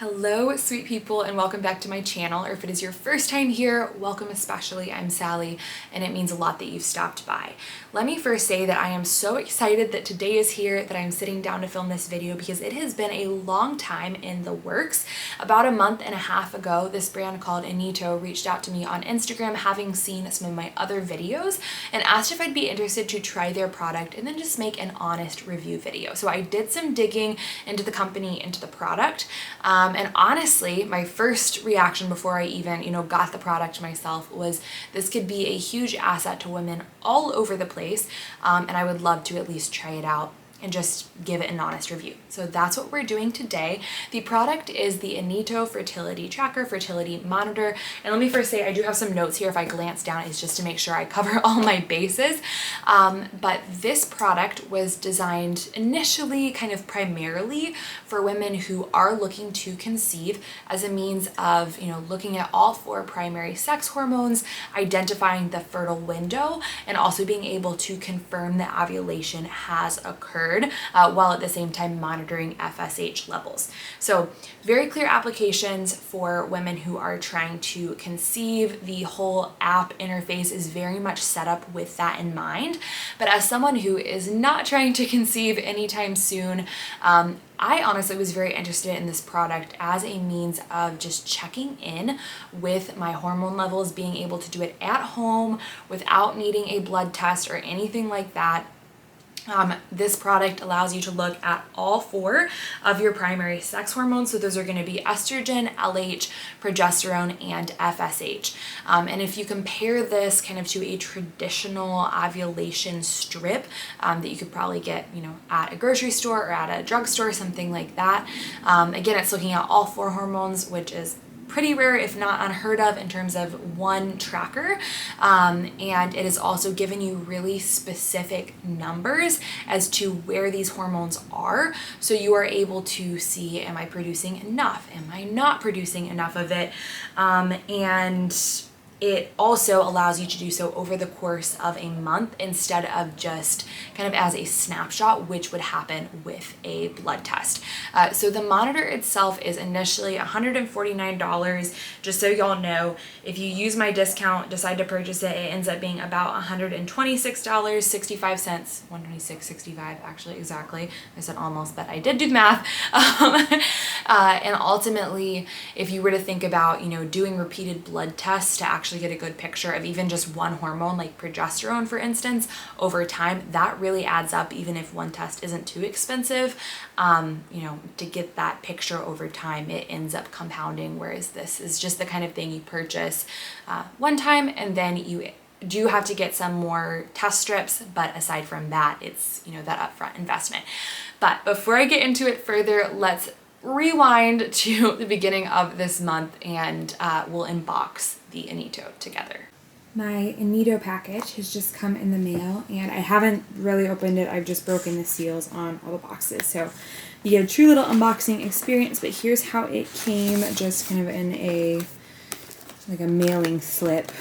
Hello, sweet people, and welcome back to my channel, or if it is your first time here, welcome especially. I'm Sally, and it means a lot that you've stopped by. Let me first say that I am so excited that today is here, that I'm sitting down to film this video because it has been a long time in the works. About a month and a half ago, this brand called Inito reached out to me on Instagram, having seen some of my other videos, and asked if I'd be interested to try their product and then just make an honest review video. So I did some digging into the company, into the product, and honestly, my first reaction before I even, got the product myself was this could be a huge asset to women all over the place, and I would love to at least try it out and just give it an honest review. So that's what we're doing today. The product is the Inito Fertility Fertility Monitor. And let me first say, I do have some notes here if I glance down, it's just to make sure I cover all my bases. But this product was designed initially kind of primarily for women who are looking to conceive as a means of, looking at all four primary sex hormones, identifying the fertile window, and also being able to confirm that ovulation has occurred, while at the same time monitoring FSH levels. So very clear applications for women who are trying to conceive. The whole app interface is very much set up with that in mind. But as someone who is not trying to conceive anytime soon, I honestly was very interested in this product as a means of just checking in with my hormone levels, being able to do it at home without needing a blood test or anything like that. This product allows you to look at all four of your primary sex hormones. So those are going to be estrogen, LH, progesterone, and FSH. And if you compare this kind of to a traditional ovulation strip that you could probably get, at a grocery store or at a drugstore, something like that. Again, it's looking at all four hormones, which is pretty rare, if not unheard of, in terms of one tracker. And it has also given you really specific numbers as to where these hormones are. So you are able to see, am I producing enough? Am I not producing enough of it? And it also allows you to do so over the course of a month instead of just kind of as a snapshot, which would happen with a blood test. So the monitor itself is initially $149. Just so y'all know, if you use my discount, decide to purchase it, it ends up being about $126.65, $126.65 actually, exactly. I said almost, but I did do the math. And ultimately, if you were to think about, doing repeated blood tests to actually get a good picture of even just one hormone, like progesterone, for instance, over time, that really adds up, even if one test isn't too expensive. To get that picture over time, it ends up compounding, whereas this is just the kind of thing you purchase one time, and then you do have to get some more test strips, but aside from that, it's, that upfront investment. But before I get into it further, let's rewind to the beginning of this month, and we'll unbox the Inito together. My Inito package has just come in the mail, and I haven't really opened it. I've just broken the seals on all the boxes. So you get a true little unboxing experience, but here's how it came, just kind of in a mailing slip.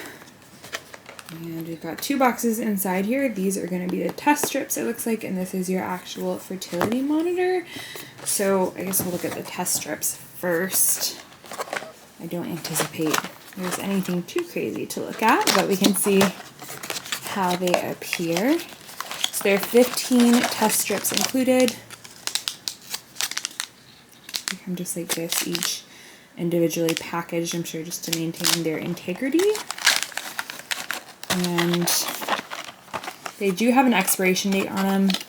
And we've got two boxes inside here. These are going to be the test strips, it looks like, and this is your actual fertility monitor. So I guess we'll look at the test strips first. I don't anticipate there's anything too crazy to look at, but we can see how they appear. So there are 15 test strips included. They come just like this, each individually packaged, I'm sure just to maintain their integrity. And they do have an expiration date on them. It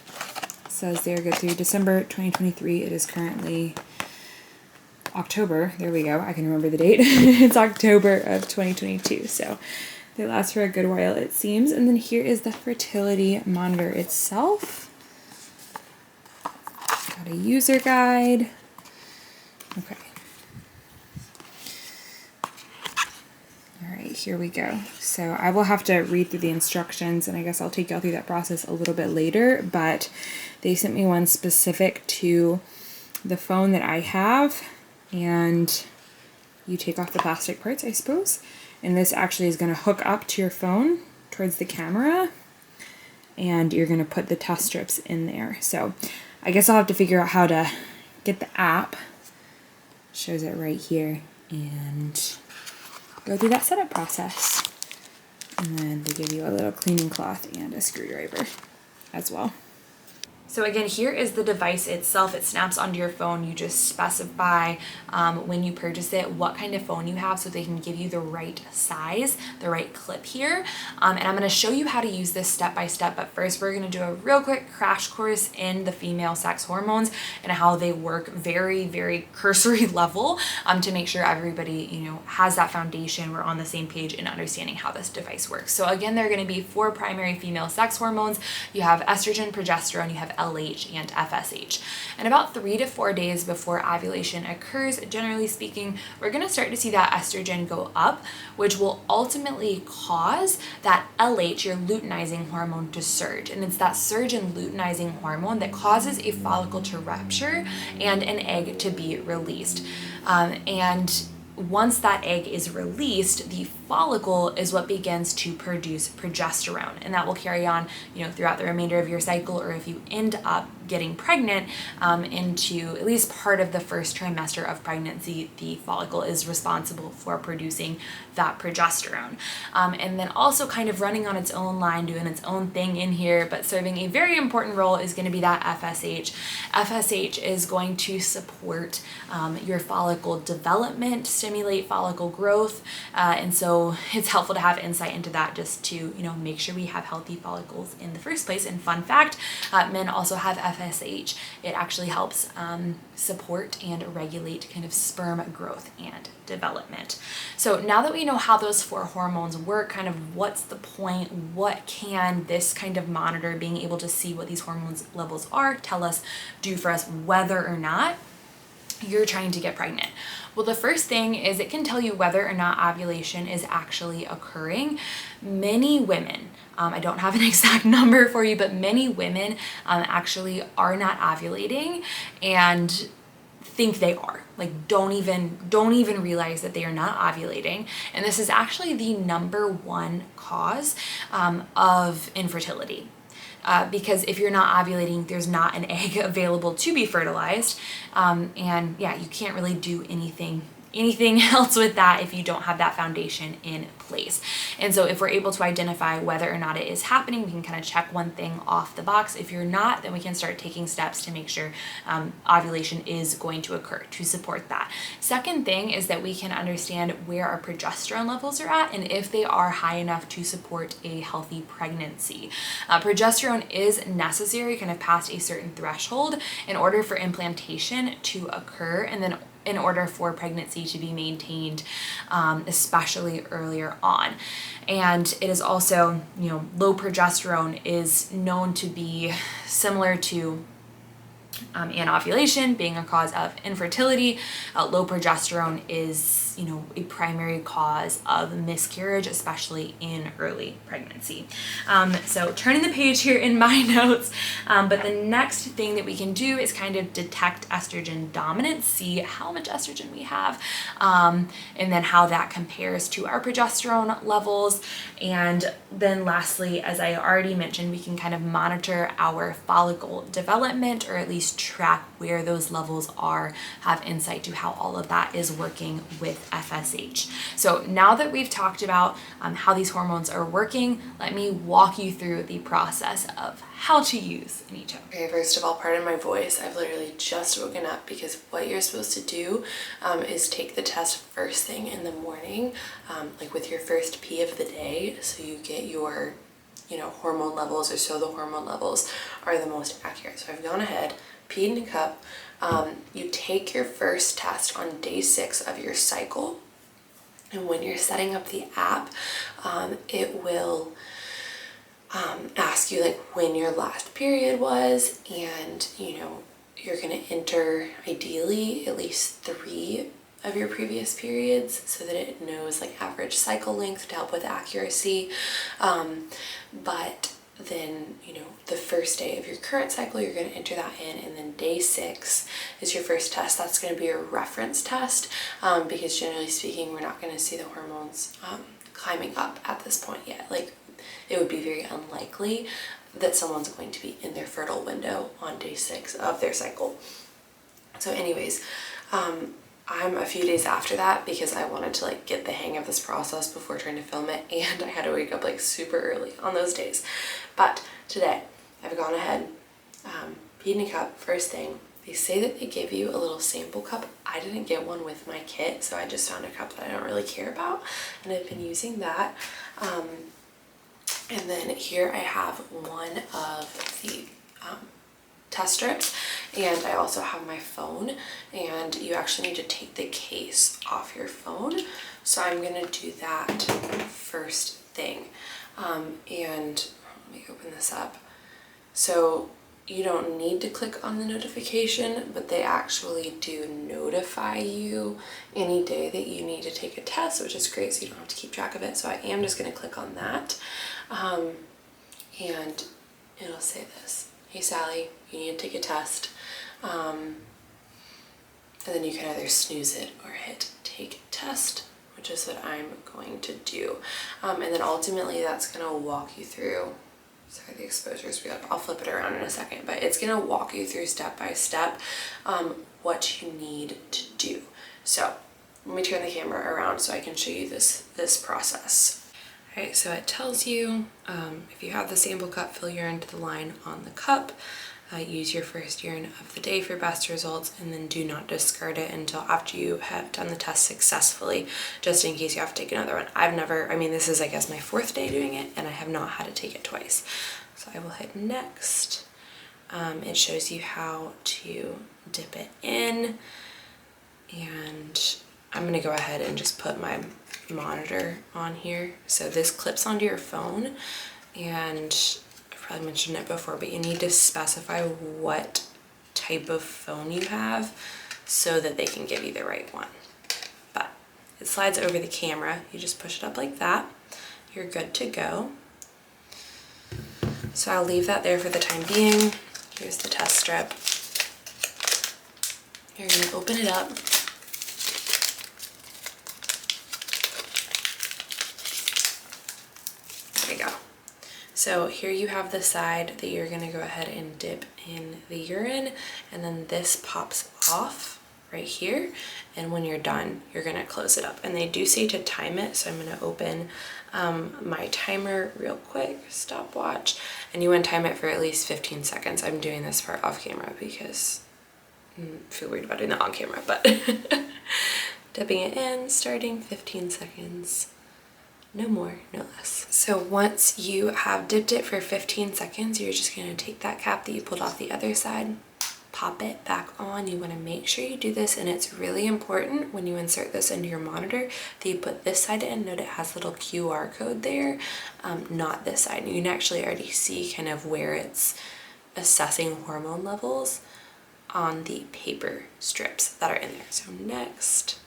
says they're good through December 2023. It is currently October. There we go. I can remember the date. It's October of 2022. So they last for a good while, it seems. And then here is the fertility monitor itself. Got a user guide. Okay. Here we go. So I will have to read through the instructions, and I guess I'll take y'all through that process a little bit later, but they sent me one specific to the phone that I have, and you take off the plastic parts, I suppose, and this actually is going to hook up to your phone towards the camera, and you're going to put the test strips in there. So I guess I'll have to figure out how to get the app shows it right here, and go through that setup process. And then they give you a little cleaning cloth and a screwdriver as well. So again, here is the device itself. It snaps onto your phone. You just specify when you purchase it what kind of phone you have so they can give you the right size, the right clip here. And I'm going to show you how to use this step by step, but first we're going to do a real quick crash course in the female sex hormones and how they work very, very cursory level to make sure everybody, has that foundation. We're on the same page in understanding how this device works. So again, there are going to be 4 primary female sex hormones. You have estrogen, progesterone, you have LH, and FSH. And about 3 to 4 days before ovulation occurs, generally speaking, we're going to start to see that estrogen go up, which will ultimately cause that LH, your luteinizing hormone, to surge. And it's that surge in luteinizing hormone that causes a follicle to rupture and an egg to be released. And once that egg is released, the follicle is what begins to produce progesterone, and that will carry on, throughout the remainder of your cycle, or if you end up getting pregnant, into at least part of the first trimester of pregnancy, the follicle is responsible for producing that progesterone. And then also kind of running on its own line, doing its own thing in here, but serving a very important role is going to be that FSH. FSH is going to support your follicle development, stimulate follicle growth, and so it's helpful to have insight into that just to make sure we have healthy follicles in the first place. And fun fact, men also have FSH. It actually helps support and regulate kind of sperm growth and development. So now that we know how those 4 hormones work, kind of what's the point, what can this kind of monitor, being able to see what these hormones levels are, do for us whether or not you're trying to get pregnant? Well, the first thing is it can tell you whether or not ovulation is actually occurring. Many women, I don't have an exact number for you, but many women actually are not ovulating and think they are, don't even realize that they are not ovulating. And this is actually the #1 cause of infertility. Because if you're not ovulating, there's not an egg available to be fertilized. And yeah, you can't really do anything else with that if you don't have that foundation in place. And so if we're able to identify whether or not it is happening, we can kind of check one thing off the box. If you're not, then we can start taking steps to make sure ovulation is going to occur to support that. Second thing is that we can understand where our progesterone levels are at and if they are high enough to support a healthy pregnancy. Progesterone is necessary kind of past a certain threshold in order for implantation to occur, and then in order for pregnancy to be maintained, especially earlier on. And it is also, low progesterone is known to be similar to anovulation being a cause of infertility. Low progesterone is, a primary cause of miscarriage, especially in early pregnancy. So turning the page here in my notes, but the next thing that we can do is kind of detect estrogen dominance, see how much estrogen we have, and then how that compares to our progesterone levels. And then lastly, as I already mentioned, we can kind of monitor our follicle development, or at least track where those levels are, have insight to how all of that is working with FSH. So now that we've talked about how these hormones are working, let me walk you through the process of how to use Inito. Okay, first of all, pardon my voice. I've literally just woken up because what you're supposed to do is take the test first thing in the morning, like with your first pee of the day, so you get your hormone levels, or so the hormone levels are the most accurate. So I've gone ahead, peed in a cup. You take your first test on day 6 of your cycle, and when you're setting up the app, it will ask you when your last period was, and you're going to enter ideally at least 3 of your previous periods so that it knows average cycle length to help with accuracy. But then the first day of your current cycle, you're going to enter that in, and then day 6 is your first test. That's going to be a reference test, because generally speaking, we're not going to see the hormones climbing up at this point yet. It would be very unlikely that someone's going to be in their fertile window on day 6 of their cycle. So anyways, I'm a few days after that because I wanted to like get the hang of this process before trying to film it, and I had to wake up like super early on those days. But today I've gone ahead, peed in a cup first thing. They say that they give you a little sample cup. I didn't get one with my kit, so I just found a cup that I don't really care about, and I've been using that. And then here I have one of the test strips, and I also have my phone, and you actually need to take the case off your phone. So I'm gonna do that first thing. And let me open this up. So you don't need to click on the notification, but they actually do notify you any day that you need to take a test, which is great, so you don't have to keep track of it. So I am just gonna click on that. And it'll say this: hey Sally, you need to take a test. And then you can either snooze it or hit take test, which is what I'm going to do. And then ultimately that's gonna walk you through, sorry, the exposure is weird. I'll flip it around in a second, but it's gonna walk you through step by step what you need to do. So let me turn the camera around so I can show you this process. All right, so it tells you if you have the sample cup, fill urine to the line on the cup. Use your first urine of the day for best results, and then do not discard it until after you have done the test successfully, just in case you have to take another one. I mean, this is, I guess, my 4th day doing it, and I have not had to take it twice. So I will hit next. It shows you how to dip it in, and I'm gonna go ahead and just put my monitor on here. So this clips onto your phone, and probably mentioned it before, but you need to specify what type of phone you have so that they can give you the right one. But it slides over the camera. You just push it up like that. You're good to go. So I'll leave that there for the time being. Here's the test strip. You're gonna open it up. There we go. So here you have the side that you're gonna go ahead and dip in the urine, and then this pops off right here, and when you're done, you're gonna close it up. And they do say to time it, so I'm gonna open my timer real quick, stopwatch, and you wanna time it for at least 15 seconds. I'm doing this part off camera because I feel weird about doing that on camera, but dipping it in, starting 15 seconds. No more, no less. So once you have dipped it for 15 seconds, you're just gonna take that cap that you pulled off the other side, pop it back on. You wanna make sure you do this, and it's really important when you insert this into your monitor that you put this side in. Note it has a little QR code there, not this side. You can actually already see kind of where it's assessing hormone levels on the paper strips that are in there. So next,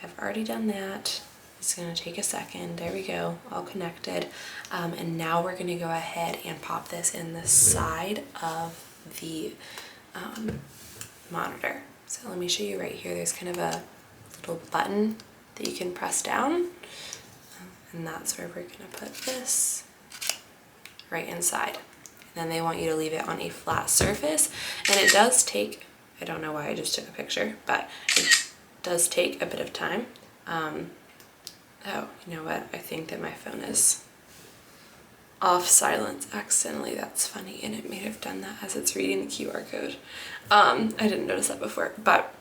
I've already done that. It's gonna take a second. There we go, all connected. And now we're gonna go ahead and pop this in the side of the monitor. So let me show you right here. There's kind of a little button that you can press down, and that's where we're gonna put this right inside. And then they want you to leave it on a flat surface, and it does take, I don't know why I just took a picture, but it does take a bit of time. Oh, you know what? I think that my phone is off silence accidentally. That's funny, and it may have done that as it's reading the QR code. I didn't notice that before, but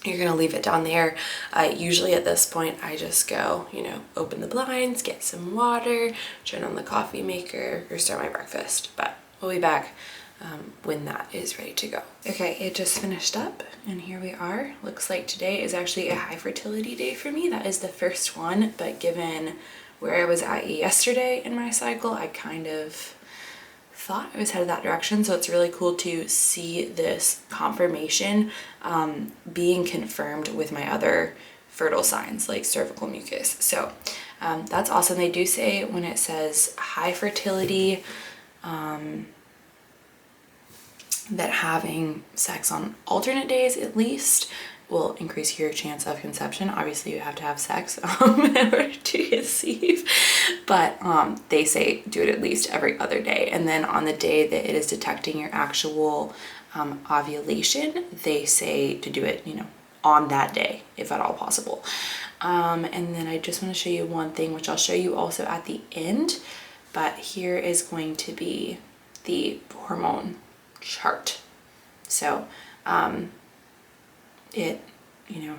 you're gonna leave it down there. Usually at this point, I just go, you know, open the blinds, get some water, turn on the coffee maker, or start my breakfast. But we'll be back when that is ready to go. Okay, it just finished up, and here we are. Looks like today is actually a high fertility day for me. That is the first one, but given where I was at yesterday in my cycle, I kind of thought I was headed that direction. So it's really cool to see this confirmation being confirmed with my other fertile signs like cervical mucus. So that's awesome. They do say when it says high fertility, that having sex on alternate days at least will increase your chance of conception. Obviously you have to have sex in order to conceive, but they say do it at least every other day. And then on the day that it is detecting your actual ovulation, they say to do it, you know, on that day, if at all possible. And then I just want to show you one thing, which I'll show you also at the end, but here is going to be the hormone chart. So it,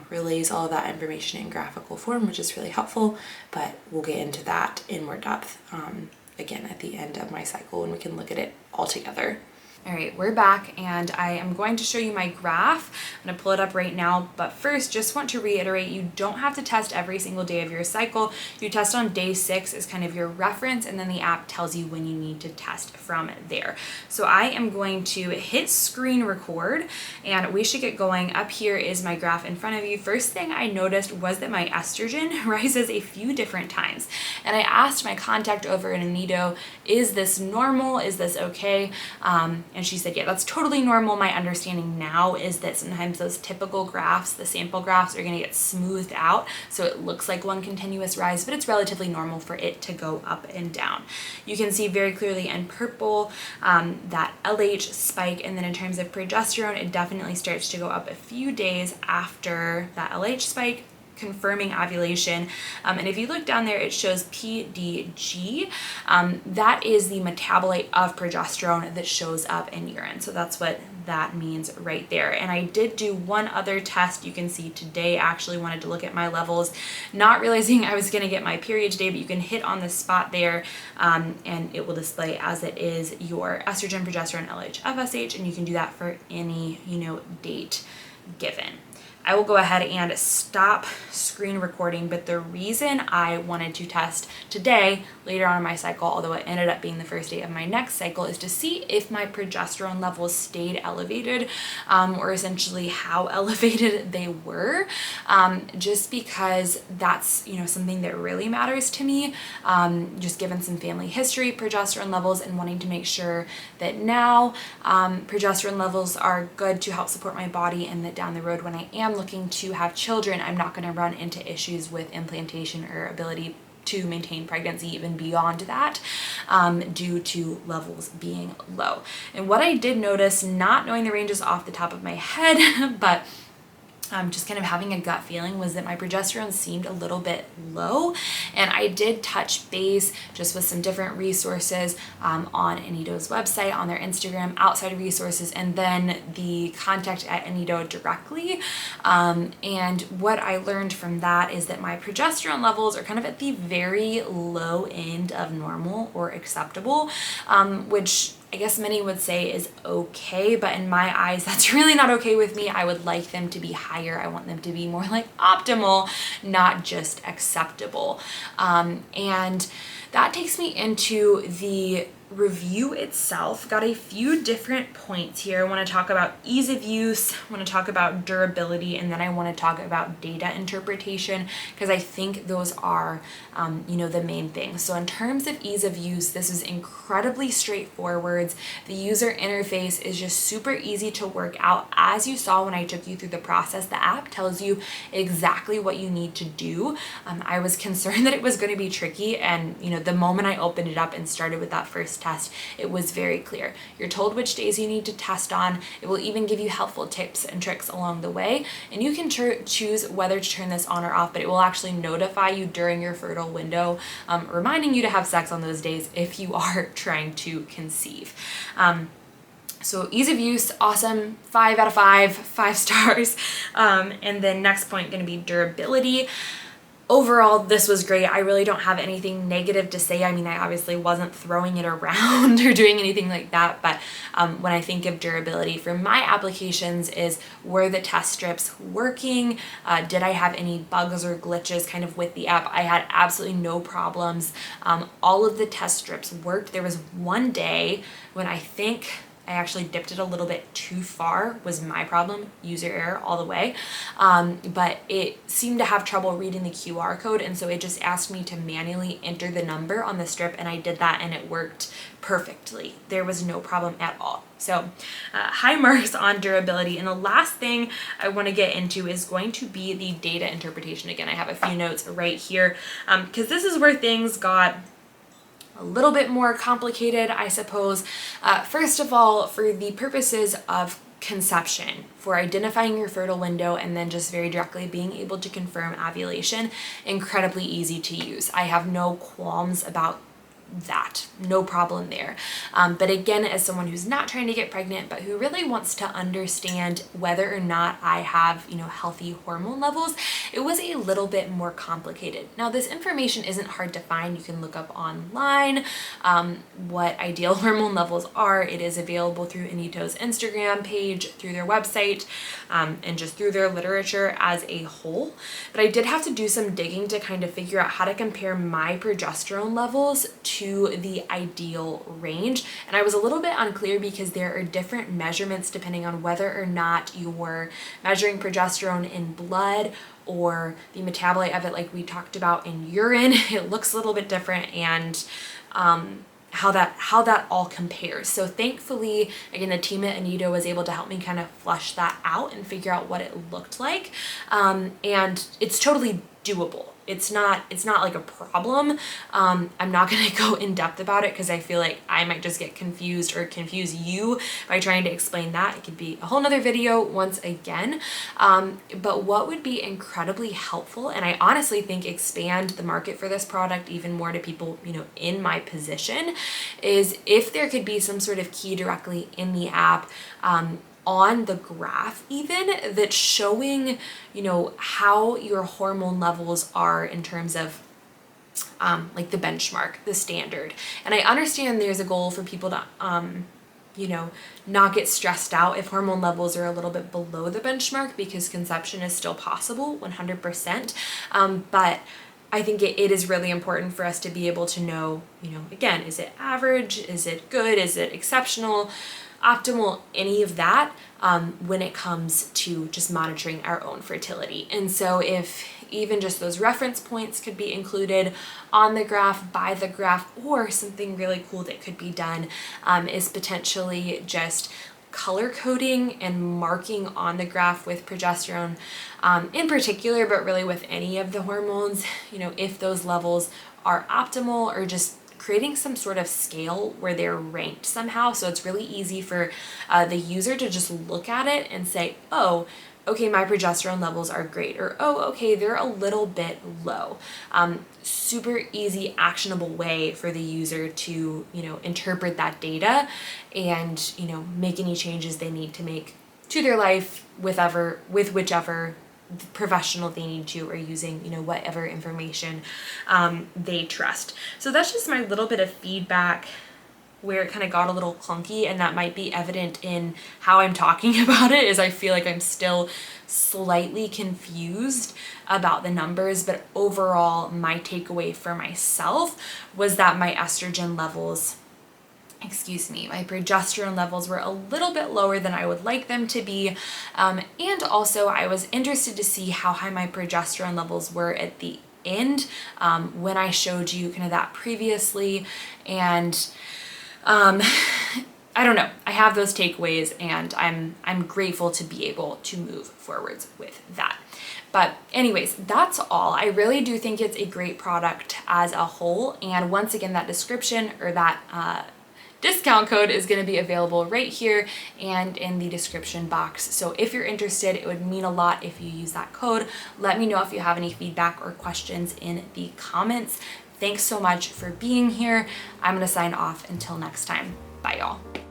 relays all of that information in graphical form, which is really helpful, but we'll get into that in more depth again at the end of my cycle, and we can look at it all together. All right, we're back, and I am going to show you my graph. I'm gonna pull it up right now, but first, just want to reiterate, you don't have to test every single day of your cycle. You test on day 6 is kind of your reference, and then the app tells you when you need to test from there. So I am going to hit screen record, and we should get going. Up here is my graph in front of you. First thing I noticed was that my estrogen rises a few different times, and I asked my contact over in Inito, is this normal? Is this okay? And she said, yeah, that's totally normal. My understanding now is that sometimes those typical graphs, the sample graphs, are gonna get smoothed out so it looks like one continuous rise, but it's relatively normal for it to go up and down. You can see very clearly in purple that LH spike, and then in terms of progesterone, it definitely starts to go up a few days after that LH spike, confirming ovulation. And if you look down there, it shows PDG. That is the metabolite of progesterone that shows up in urine. So that's what that means right there. And I did do one other test. You can see today I actually wanted to look at my levels, not realizing I was going to get my period today, but you can hit on the spot there and it will display as it is your estrogen, progesterone, LH, FSH, and you can do that for any, date given. I will go ahead and stop screen recording, but the reason I wanted to test today, later on in my cycle, although it ended up being the first day of my next cycle, is to see if my progesterone levels stayed elevated, or essentially how elevated they were, just because that's, something that really matters to me, just given some family history, progesterone levels, and wanting to make sure that now progesterone levels are good to help support my body, and that down the road when I am looking to have children, I'm not going to run into issues with implantation or ability to maintain pregnancy even beyond that, due to levels being low. And what I did notice, not knowing the ranges off the top of my head, but just kind of having a gut feeling, was that my progesterone seemed a little bit low, and I did touch base just with some different resources on Inito's website, on their Instagram, outside resources, and then the contact at Inito directly. And what I learned from that is that my progesterone levels are kind of at the very low end of normal or acceptable, which I guess many would say is okay, but in my eyes, that's really not okay with me. I would like them to be higher. I want them to be more like optimal, not just acceptable. And that takes me into the review itself. Got a few different points here. I want to talk about ease of use, I want to talk about durability, and then I want to talk about data interpretation, because I think those are the main things. So in terms of ease of use, this is incredibly straightforward. The user interface is just super easy to work out. As you saw when I took you through the process, the app tells you exactly what you need to do. I was concerned that it was going to be tricky, and the moment I opened it up and started with that first test, it was very clear. You're told which days you need to test on. It will even give you helpful tips and tricks along the way, and you can choose whether to turn this on or off, but it will actually notify you during your fertile window, reminding you to have sex on those days if you are trying to conceive. So ease of use, awesome, 5 out of 5 stars. And then next point going to be durability. Overall, this was great. I really don't have anything negative to say. I mean, I obviously wasn't throwing it around or doing anything like that, but when I think of durability for my applications is, were the test strips working? Did I have any bugs or glitches kind of with the app? I had absolutely no problems. All of the test strips worked. There was one day when I think I actually dipped it a little bit too far, was my problem, user error all the way. But it seemed to have trouble reading the QR code, and so it just asked me to manually enter the number on the strip, and I did that and it worked perfectly. There was no problem at all. So high marks on durability. And the last thing I want to get into is going to be the data interpretation. Again, I have a few notes right here, because this is where things got a little bit more complicated, I suppose. First of all, for the purposes of conception, for identifying your fertile window, and then just very directly being able to confirm ovulation, incredibly easy to use. I have no qualms about that, no problem there. But again, as someone who's not trying to get pregnant, but who really wants to understand whether or not I have, healthy hormone levels, it was a little bit more complicated. Now, this information isn't hard to find. You can look up online what ideal hormone levels are. It is available through Inito's Instagram page, through their website, and just through their literature as a whole. But I did have to do some digging to kind of figure out how to compare my progesterone levels to the ideal range. And I was a little bit unclear because there are different measurements depending on whether or not you were measuring progesterone in blood or the metabolite of it, like we talked about in urine. It looks a little bit different, and how that all compares. So thankfully, again, the team at Inito was able to help me kind of flush that out and figure out what it looked like. And it's totally doable. It's not like a problem. I'm not going to go in depth about it because I feel like I might just get confused or confuse you by trying to explain that. It could be a whole nother video once again. But what would be incredibly helpful, and I honestly think expand the market for this product even more to people, in my position, is if there could be some sort of key directly in the app, on the graph even, that's showing, how your hormone levels are in terms of like the benchmark, the standard. And I understand there's a goal for people to, not get stressed out if hormone levels are a little bit below the benchmark, because conception is still possible 100%. But I think it is really important for us to be able to know, again, is it average? Is it good? Is it exceptional? Optimal, any of that, when it comes to just monitoring our own fertility. And so if even just those reference points could be included on the graph, by the graph, or something really cool that could be done is potentially just color coding and marking on the graph with progesterone in particular, but really with any of the hormones, if those levels are optimal, or just creating some sort of scale where they're ranked somehow. So it's really easy for the user to just look at it and say, oh, okay, my progesterone levels are great, or oh, okay, they're a little bit low. Super easy, actionable way for the user to, interpret that data and, make any changes they need to make to their life with whichever professional they need to, or using, whatever information they trust. So that's just my little bit of feedback where it kind of got a little clunky, and that might be evident in how I'm talking about it, is I feel like I'm still slightly confused about the numbers. But overall, my takeaway for myself was that my estrogen levels, my progesterone levels were a little bit lower than I would like them to be. And also I was interested to see how high my progesterone levels were at the end when I showed you kind of that previously. And I don't know, I have those takeaways, and I'm grateful to be able to move forwards with that. But anyways, that's all. I really do think it's a great product as a whole. And once again, that description, or that discount code, is going to be available right here and in the description box. So if you're interested, it would mean a lot if you use that code. Let me know if you have any feedback or questions in the comments. Thanks so much for being here. I'm going to sign off until next time. Bye, y'all.